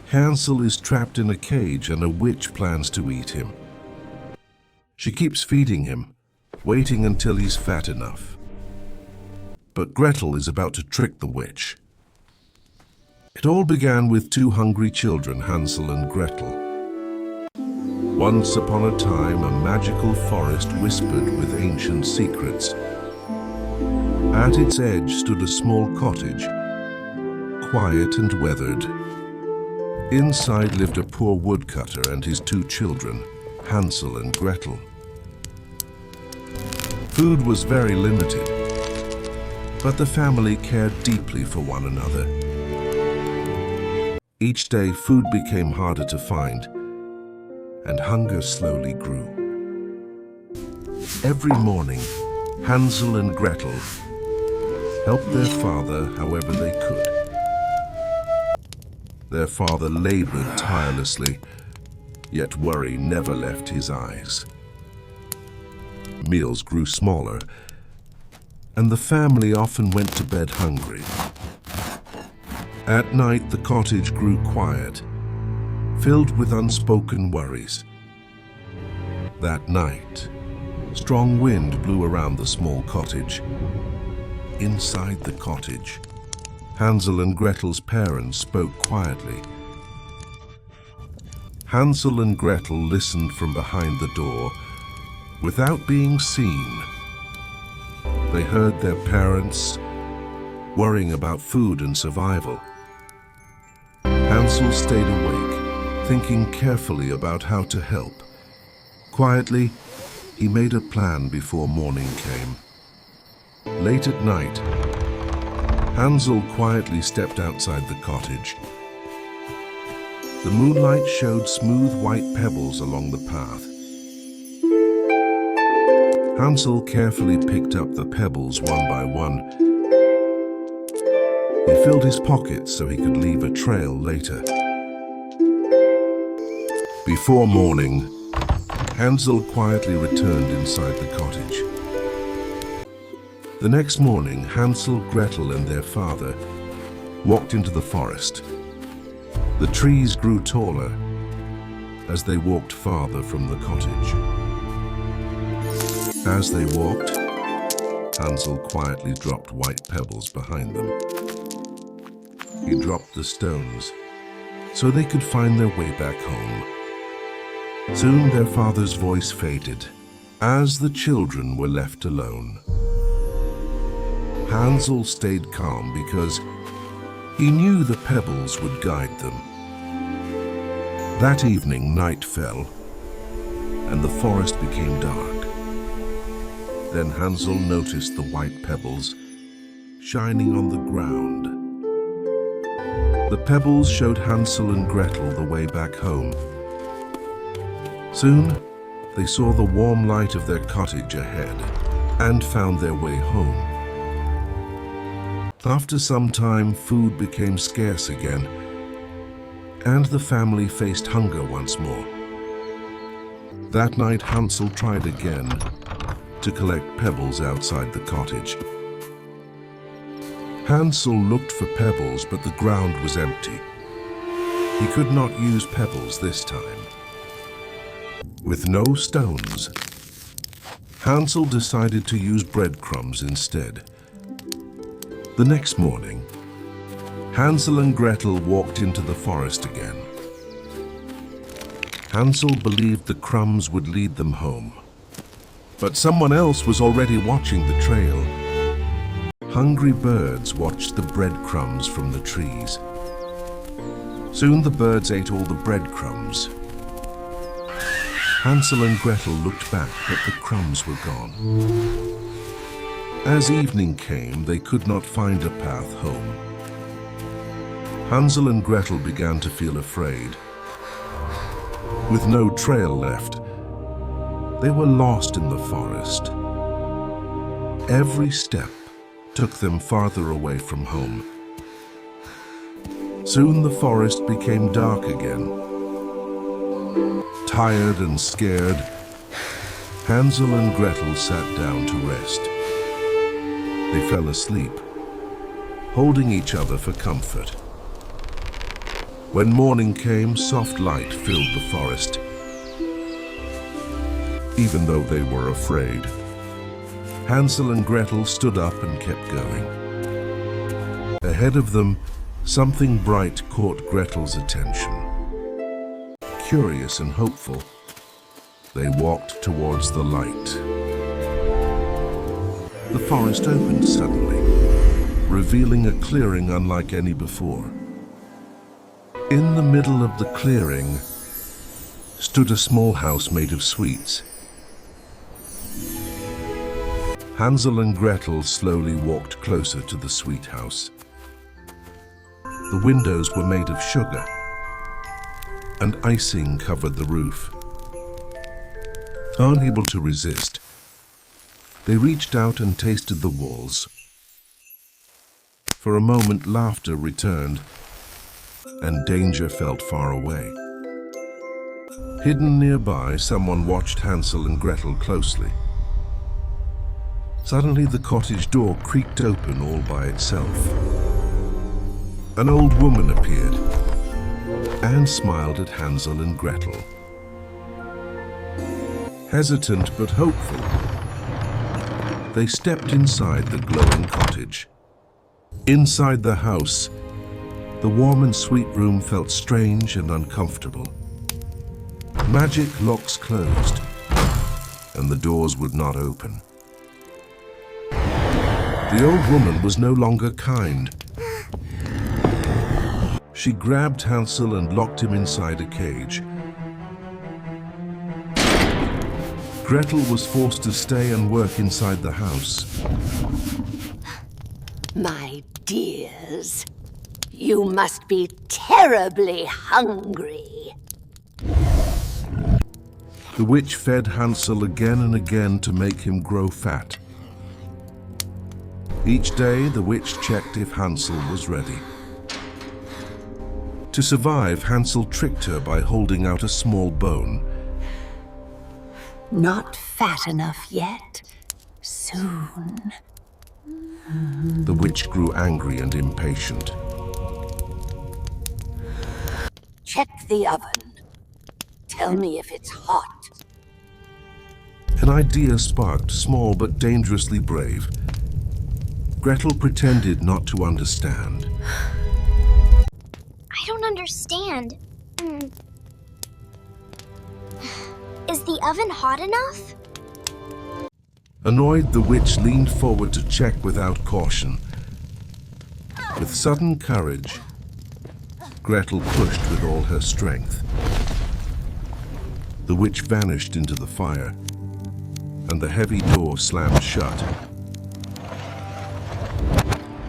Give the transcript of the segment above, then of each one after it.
Hansel is trapped in a cage and a witch plans to eat him. She keeps feeding him, waiting until he's fat enough. But Gretel is about to trick the witch. It all began with two hungry children, Hansel and Gretel. Once upon a time, a magical forest whispered with ancient secrets. At its edge stood a small cottage, quiet and weathered. Inside lived a poor woodcutter and his two children, Hansel and Gretel. Food was very limited, but the family cared deeply for one another. Each day, food became harder to find, and hunger slowly grew. Every morning, Hansel and Gretel helped their father however they could. Their father labored tirelessly, yet worry never left his eyes. Meals grew smaller, and the family often went to bed hungry. At night, the cottage grew quiet, filled with unspoken worries. That night, strong wind blew around the small cottage. Inside the cottage, Hansel and Gretel's parents spoke quietly. Hansel and Gretel listened from behind the door without being seen. They heard their parents worrying about food and survival. Hansel stayed awake, thinking carefully about how to help. Quietly, he made a plan before morning came. Late at night, Hansel quietly stepped outside the cottage. The moonlight showed smooth white pebbles along the path. Hansel carefully picked up the pebbles one by one. He filled his pockets so he could leave a trail later. Before morning, Hansel quietly returned inside the cottage. The next morning, Hansel, Gretel, and their father walked into the forest. The trees grew taller as they walked farther from the cottage. As they walked, Hansel quietly dropped white pebbles behind them. He dropped the stones so they could find their way back home. Soon their father's voice faded as the children were left alone. Hansel stayed calm because he knew the pebbles would guide them. That evening, night fell, and the forest became dark. Then Hansel noticed the white pebbles shining on the ground. The pebbles showed Hansel and Gretel the way back home. Soon, they saw the warm light of their cottage ahead and found their way home. After some time, food became scarce again, and the family faced hunger once more. That night, Hansel tried again to collect pebbles outside the cottage. Hansel looked for pebbles, but the ground was empty. He could not use pebbles this time. With no stones, Hansel decided to use breadcrumbs instead. The next morning, Hansel and Gretel walked into the forest again. Hansel believed the crumbs would lead them home, but someone else was already watching the trail. Hungry birds watched the breadcrumbs from the trees. Soon the birds ate all the breadcrumbs. Hansel and Gretel looked back, but the crumbs were gone. As evening came, they could not find a path home. Hansel and Gretel began to feel afraid. With no trail left, they were lost in the forest. Every step took them farther away from home. Soon the forest became dark again. Tired and scared, Hansel and Gretel sat down to rest. They fell asleep, holding each other for comfort. When morning came, soft light filled the forest. Even though they were afraid, Hansel and Gretel stood up and kept going. Ahead of them, something bright caught Gretel's attention. Curious and hopeful, they walked towards the light. The forest opened suddenly, revealing a clearing unlike any before. In the middle of the clearing stood a small house made of sweets. Hansel and Gretel slowly walked closer to the sweet house. The windows were made of sugar, and icing covered the roof. Unable to resist, they reached out and tasted the walls. For a moment, laughter returned, and danger felt far away. Hidden nearby, someone watched Hansel and Gretel closely. Suddenly, the cottage door creaked open all by itself. An old woman appeared and smiled at Hansel and Gretel. Hesitant but hopeful, they stepped inside the glowing cottage. Inside the house, the warm and sweet room felt strange and uncomfortable. Magic locks closed, and the doors would not open. The old woman was no longer kind. She grabbed Hansel and locked him inside a cage. Gretel was forced to stay and work inside the house. My dears, you must be terribly hungry. The witch fed Hansel again and again to make him grow fat. Each day, the witch checked if Hansel was ready. To survive, Hansel tricked her by holding out a small bone. Not fat enough yet. Soon. The witch grew angry and impatient. Check the oven. Tell me if it's hot. An idea sparked, small but dangerously brave. Gretel pretended not to understand. I don't understand. Is the oven hot enough? Annoyed, the witch leaned forward to check without caution. With sudden courage, Gretel pushed with all her strength. The witch vanished into the fire, and the heavy door slammed shut.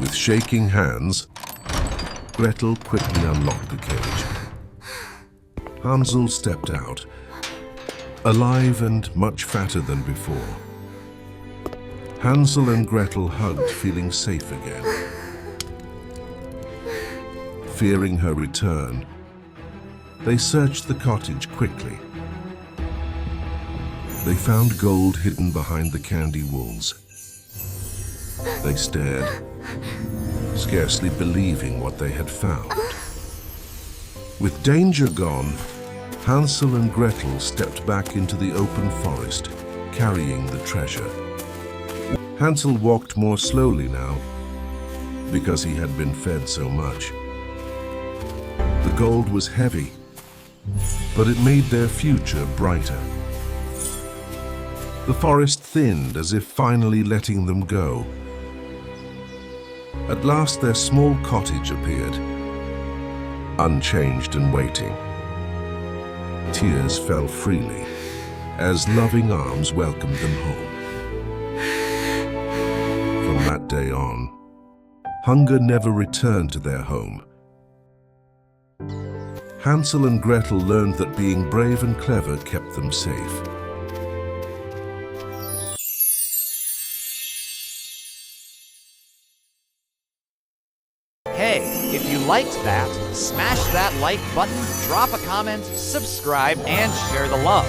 With shaking hands, Gretel quickly unlocked the cage. Hansel stepped out, alive and much fatter than before. Hansel and Gretel hugged, feeling safe again. Fearing her return, they searched the cottage quickly. They found gold hidden behind the candy walls. They stared, scarcely believing what they had found. With danger gone, Hansel and Gretel stepped back into the open forest, carrying the treasure. Hansel walked more slowly now, because he had been fed so much. The gold was heavy, but it made their future brighter. The forest thinned as if finally letting them go. At last their small cottage appeared, unchanged and waiting. Tears fell freely as loving arms welcomed them home. From that day on, hunger never returned to their home. Hansel and Gretel learned that being brave and clever kept them safe. Hey, if you liked that, smash that like button, drop a comment, subscribe, and share the love.